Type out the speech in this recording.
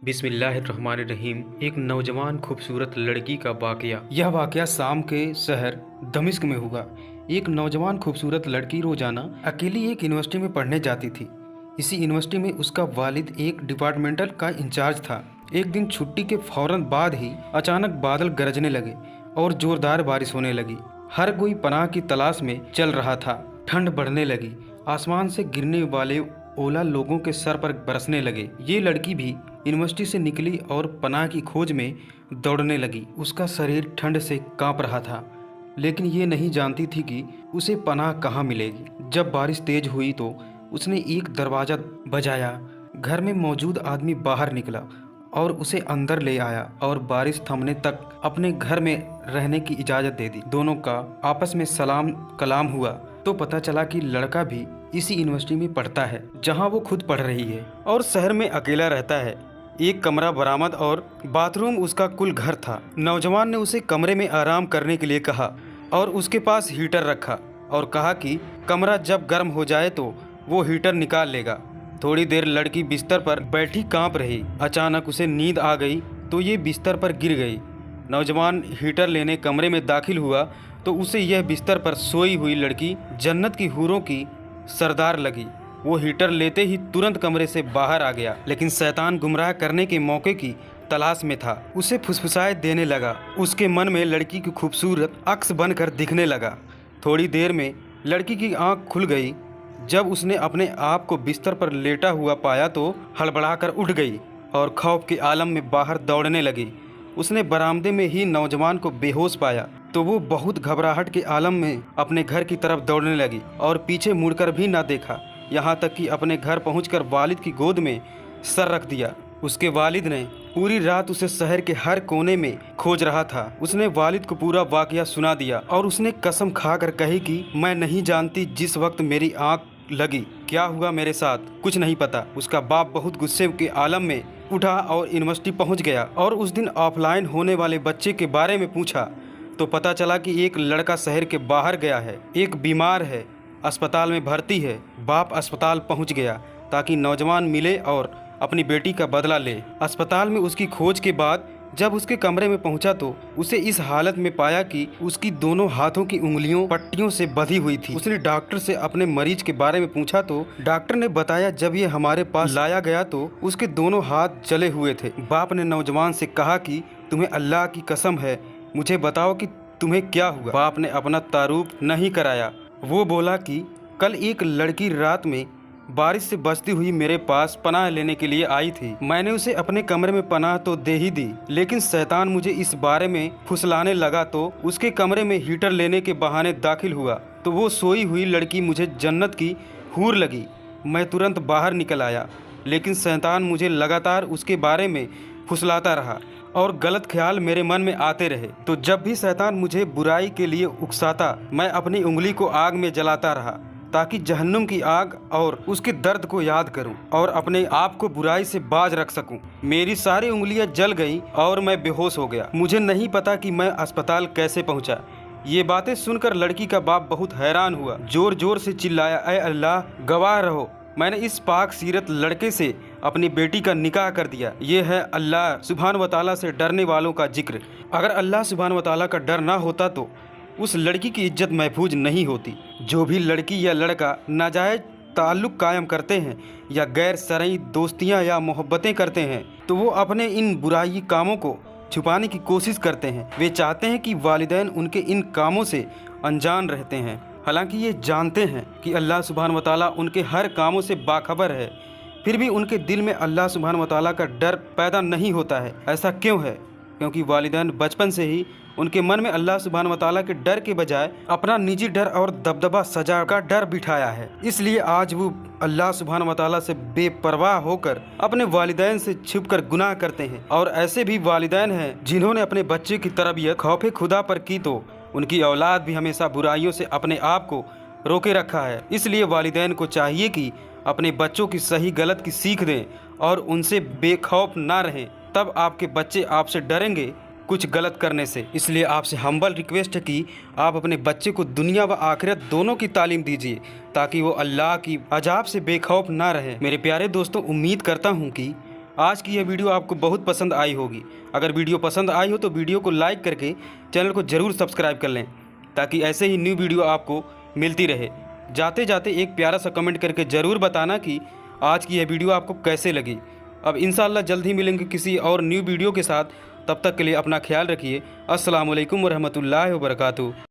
बिस्मिल्लाहिर्रहमानिर्रहीम। एक नौजवान खूबसूरत लड़की का वाकया। यह वाकया शाम के शहर दमिश्क में हुआ। एक नौजवान खूबसूरत लड़की रोजाना अकेली एक यूनिवर्सिटी में पढ़ने जाती थी। इसी यूनिवर्सिटी में उसका वालिद एक डिपार्टमेंटल का इंचार्ज था। एक दिन छुट्टी के फौरन बाद ही अचानक बादल गरजने लगे और जोरदार बारिश होने लगी। हर कोई पनाह की तलाश में चल रहा था। ठंड बढ़ने लगी। आसमान से गिरने वाले ओला लोगों के सर पर बरसने लगे। ये लड़की भी यूनिवर्सिटी से निकली और पनाह की खोज में दौड़ने लगी। उसका शरीर ठंड से कांप रहा था, लेकिन ये नहीं जानती थी कि उसे पनाह कहाँ मिलेगी। जब बारिश तेज हुई तो उसने एक दरवाज़ा बजाया। घर में मौजूद आदमी बाहर निकला और उसे अंदर ले आया और बारिश थमने तक अपने घर में रहने की इजाज़त दे दी। दोनों का आपस में सलाम कलाम हुआ तो पता चला कि लड़का भी इसी यूनिवर्सिटी में पढ़ता है जहां वो खुद पढ़ रही है और शहर में अकेला रहता है। एक कमरा बरामद और बाथरूम उसका कुल घर था। नौजवान ने उसे कमरे में आराम करने के लिए कहा और उसके पास हीटर रखा और कहा कि कमरा जब गर्म हो जाए तो वो हीटर निकाल लेगा। थोड़ी देर लड़की बिस्तर पर बैठी कांप रही। अचानक उसे नींद आ गई तो ये बिस्तर पर गिर गई। नौजवान हीटर लेने कमरे में दाखिल हुआ तो उसे यह बिस्तर पर सोई हुई लड़की जन्नत की हूरों की सरदार लगी। वो हीटर लेते ही तुरंत कमरे से बाहर आ गया, लेकिन शैतान गुमराह करने के मौके की तलाश में था। उसे फुसफुसाए देने लगा। उसके मन में लड़की की खूबसूरत अक्स बनकर दिखने लगा। थोड़ी देर में लड़की की आंख खुल गई। जब उसने अपने आप को बिस्तर पर लेटा हुआ पाया तो हड़बड़ाकर उठ गई और खौफ के आलम में बाहर दौड़ने लगी। उसने बरामदे में ही नौजवान को बेहोश पाया तो वो बहुत घबराहट के आलम में अपने घर की तरफ दौड़ने लगी और पीछे मुड़कर भी ना देखा। यहाँ तक कि अपने घर पहुंचकर वालिद की गोद में सर रख दिया। उसके वालिद ने पूरी रात उसे शहर के हर कोने में खोज रहा था। उसने वालिद को पूरा वाकया सुना दिया और उसने कसम खाकर कही कि मैं नहीं जानती जिस वक्त मेरी आंख लगी क्या हुआ मेरे साथ, कुछ नहीं पता। उसका बाप बहुत गुस्से के आलम में उठा और यूनिवर्सिटी पहुंच गया और उस दिन ऑफलाइन होने वाले बच्चे के बारे में पूछा तो पता चला कि एक लड़का शहर के बाहर गया है, एक बीमार है, अस्पताल में भर्ती है। बाप अस्पताल पहुंच गया ताकि नौजवान मिले और अपनी बेटी का बदला ले। अस्पताल में उसकी खोज के बाद जब उसके कमरे में पहुंचा तो उसे इस हालत में पाया कि उसकी दोनों हाथों की उंगलियों पट्टियों से बंधी हुई थी। उसने डॉक्टर से अपने मरीज के बारे में पूछा तो डॉक्टर ने बताया जब ये हमारे पास लाया गया तो उसके दोनों हाथ जले हुए थे। बाप ने नौजवान से कहा कि तुम्हें अल्लाह की कसम है, मुझे बताओ कि तुम्हें क्या हुआ। बाप ने अपना तारुफ नहीं कराया। वो बोला कि कल एक लड़की रात में बारिश से बचती हुई मेरे पास पनाह लेने के लिए आई थी। मैंने उसे अपने कमरे में पनाह तो दे ही दी, लेकिन शैतान मुझे इस बारे में फुसलाने लगा तो उसके कमरे में हीटर लेने के बहाने दाखिल हुआ तो वो सोई हुई लड़की मुझे जन्नत की हूर लगी। मैं तुरंत बाहर निकल आया, लेकिन शैतान मुझे लगातार उसके बारे में फुसलाता रहा और गलत ख्याल मेरे मन में आते रहे। तो जब भी शैतान मुझे बुराई के लिए उकसाता मैं अपनी उंगली को आग में जलाता रहा ताकि जहन्नुम की आग और उसके दर्द को याद करूं और अपने आप को बुराई से बाज रख सकूं। मेरी सारी उंगलियां जल गईं और मैं बेहोश हो गया। मुझे नहीं पता कि मैं अस्पताल कैसे पहुंचा। ये बातें सुनकर लड़की का बाप बहुत हैरान हुआ, जोर जोर से चिल्लाया, ऐ अल्लाह गवाह रहो, मैंने इस पाक सीरत लड़के से अपनी बेटी का निकाह कर दिया। ये है अल्लाह सुब्हान व तआला से डरने वालों का जिक्र। अगर अल्लाह सुब्हान व तआला का डर ना होता तो उस लड़की की इज्जत महफूज नहीं होती। जो भी लड़की या लड़का नाजायज़ ताल्लुक़ कायम करते हैं या गैर शरई दोस्तियां या मोहब्बतें करते हैं तो वो अपने इन बुराई कामों को छुपाने की कोशिश करते हैं। वे चाहते हैं कि वालिदैन उनके इन कामों से अनजान रहते हैं, हालांकि ये जानते हैं कि अल्लाह सुब्हान व तआला उनके हर कामों से बाखबर है। फिर भी उनके दिल में अल्लाह सुब्हान व तआला का डर पैदा नहीं होता है। ऐसा क्यों है? क्योंकि वालिदैन बचपन से ही उनके मन में अल्लाह सुब्हान व तआला के डर के बजाय अपना निजी डर और दबदबा सजा का डर बिठाया है। इसलिए आज वो अल्लाह सुब्हान व तआला से बेपरवाह होकर अपने वालिदैन से छुपकर गुनाह करते हैं। और ऐसे भी वालिदैन हैं जिन्होंने अपने बच्चे की तरबियत खौफे खुदा पर की तो उनकी औलाद भी हमेशा बुराइयों से अपने आप को रोके रखा है। इसलिए वालिदैन को चाहिए कि अपने बच्चों की सही गलत की सीख दें और उनसे बेखौफ ना रहें, तब आपके बच्चे आपसे डरेंगे कुछ गलत करने से। इसलिए आपसे हम्बल रिक्वेस्ट है कि आप अपने बच्चे को दुनिया व आखिरत दोनों की तालीम दीजिए ताकि वो अल्लाह की अजाब से बेखौफ ना रहे। मेरे प्यारे दोस्तों, उम्मीद करता हूँ कि आज की यह वीडियो आपको बहुत पसंद आई होगी। अगर वीडियो पसंद आई हो तो वीडियो को लाइक करके चैनल को ज़रूर सब्सक्राइब कर लें, ताकि ऐसे ही न्यू वीडियो आपको मिलती रहे। जाते जाते एक प्यारा सा कमेंट करके ज़रूर बताना कि आज की यह वीडियो आपको कैसे लगी। अब इंशाल्लाह जल्द ही मिलेंगे किसी और न्यू वीडियो के साथ। तब तक के लिए अपना ख्याल रखिए। अस्सलाम वालेकुम वरहमतुल्लाहि वबरकातुहू।